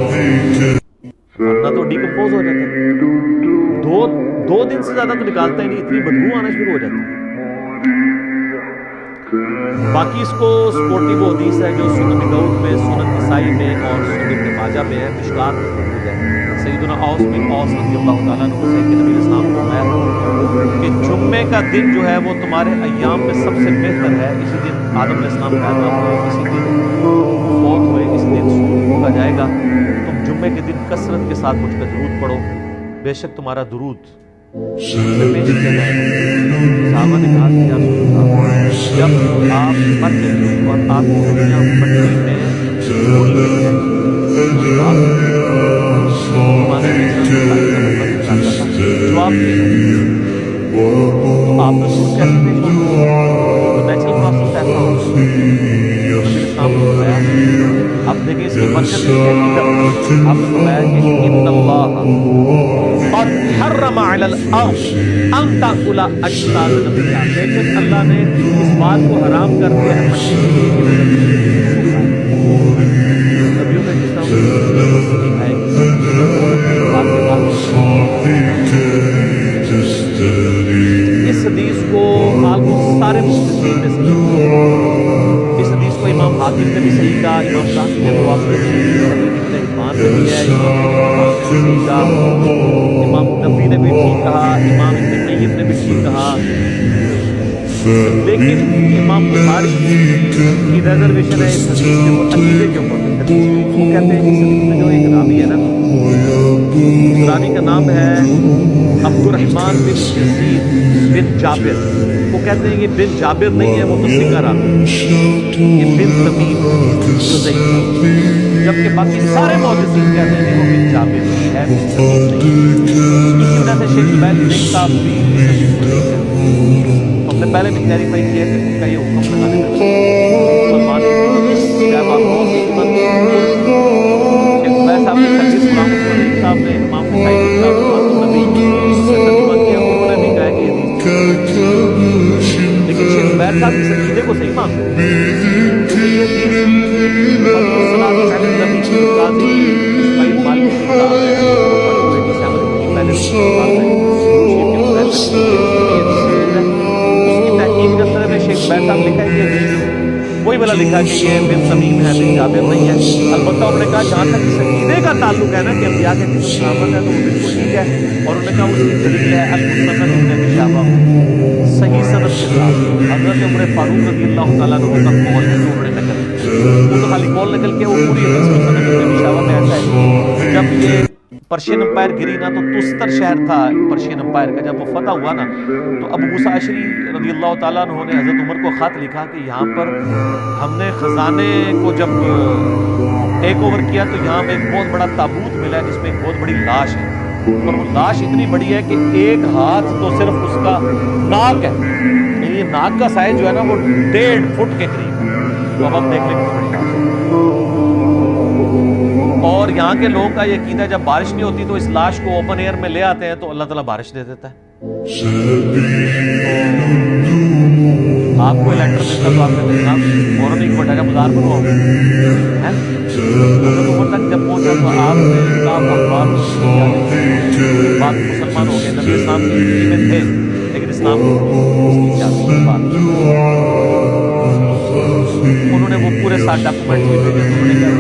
ورنہ تو ڈیکمپوز ہو جاتا ہے. دو دن سے زیادہ تو نکالتا ہی نہیں, اتنی بدبو آنا شروع ہو جاتی ہے. باقی اس کو سپورٹنگ حدیث ہے جو سنن ابی داؤد میں, سنن نسائی میں اور سنن ابن ماجہ میں ہے, مشکات میں موجود ہے. سیدنا اوس بن اوس رضی اللہ تعالیٰ عنہ سے کہ نبی اسلام نے فرمایا کہ جمعے کا دن جو ہے وہ تمہارے ایام میں سب سے بہتر ہے. اسی دن آدم علیہ السلام پیدا ہوئے, اسی دن فوت ہوئے, اسی دن سور پھونکا جائے گا. تم جمعے کے دن کثرت کے ساتھ مجھ پہ درود پڑھو, بے شک تمہارا درود میں پیش کیا جائے گا. صحابہ نے کہا کہ یا رسول اللہ, جب آپ مر جائیں اور آپ کی دنیا مٹی میں پھول لگ جائے تو آپ زمانے میں جواب تو آپ نے درود کیسے پیش ہوگا, تو نیچرل پروسیس ایسا ہوگا. نبی اسلام نے بتایا, اب دیکھیں اس کی برکت ہے. آپ نے بتایا کہ ان اللہ قد حرم علی الارض ان تاکل اجساد الانبیاء, بے شک اللہ نے اس بات کو حرام کر دیا ہے نبیوں کا جسم نہیں کھائے گی. اس حدیث کو آلموسٹ سارے محدثین نے صحیح, اس حدیث کو امام حاکم نے بھی صحیح کہا, امام ذاہبی نے مواصلہ صحیح, ابن حبان نے بھی ہے, امام نے صحیح کہا, امام نبوی نے بھی ٹھیک کہا, امام ابن قیم نے بھی ٹھیک کہا. لیکن امام بخاری کی ریزرویشن ہے اس حدیث کے عقیدے کے اوپر. وہ کہتے ہیں اس حدیث میں جو ایک راوی ہے نا, اس راوی کا نام ہے عبد الرحمن بن یزید بن جابر, وہ کہتے ہیں یہ بن جابر نہیں ہے, وہ تو ثقہ راوی, یہ بن تمیم جو ضعیف ہے. جبکہ باقی سارے محدثین کہتے ہیں کہ وہ بن جابر ہی ہے, اسی وجہ سے شیخ البانی صاحب بھی اس حدیث کو نہیں کہتے. ہم نے پہلے بھی کلیریفائی کیا کہ ان کا یہ حکم لگانے میں مسلمان کیا بات ہو. شیخ البانی صاحب نے سروس غلام حسین صاحب نے امام نسائی صاحب نبی ترجمہ کیا, انہوں نے بھی کہا کہ یہ حدیث, لیکن شیخ البانی صاحب اس عقیدے کو صحیح مانتے ہیں. یہ حدیث صلاۃ علی النبی قاضی اسماعیل مالکی کی کتاب ہے, حدیث احمد کی پہلے شیخ البانی صاحب لکھا ہے کہ حدیث وہی والا لکھا کہ یہ بن تمیم ہے, بن جابر نہیں ہے. البتہ انہوں نے کہا جہاں تک اس عقیدے کا تعلق ہے نا کہ انبیاء کے جسم سلامت ہے تو وہ بالکل ٹھیک ہے. اور انہوں نے کہا اس کی دلیل ہے المسند ابن ابی شیبہ, صحیح سند کے ساتھ حضرت عمر فاروق رضی اللہ تعالیٰ عنہ کا قول ہے جو انہوں نے نقل کیا. وہ تو خالی قول نقل کیا, وہ پوری حدیث مسند ابن ابی شیبہ میں ایسا ہے. جب یہ پرشین امپائر گری نا, تو تستر شہر تھا پرشین امپائر کا, جب وہ فتح ہوا نا تو ابو موسیٰ اشعری رضی اللہ تعالیٰ عنہ نے حضرت عمر کو خط لکھا کہ یہاں پر ہم نے خزانے کو جب ٹیک اوور کیا تو یہاں میں ایک بہت بڑا تابوت ملا ہے جس میں ایک بہت بڑی لاش ہے, اور وہ لاش اتنی بڑی ہے کہ ایک ہاتھ تو صرف اس کا ناک ہے, یعنی یہ ناک کا سائز جو ہے نا وہ 1.5 فٹ کے قریب ہے. تو اب ہم دیکھ لیں کتنی بڑی لاش ہے. اور یہاں کے لوگوں کا یہ عقیدہ ہے جب بارش نہیں ہوتی تو اس لاش کو اوپن ایئر میں لے آتے ہیں تو اللہ تعالیٰ بارش دے دیتا ہے. تو آپ کو لیٹر دیتا تو آپ نے دیکھا فوراً ایک بٹا کا بازار بنواؤ ہے. عمر تک جب پہنچا تو آپ نے کہا اخبار بات مسلمان ہو گئے. نبی اسلام کی زندگی میں تھے لیکن اسلام کی بات انہوں نے وہ پورے 7 ڈاکومنٹس بھی بھیجے. انہوں نے کہا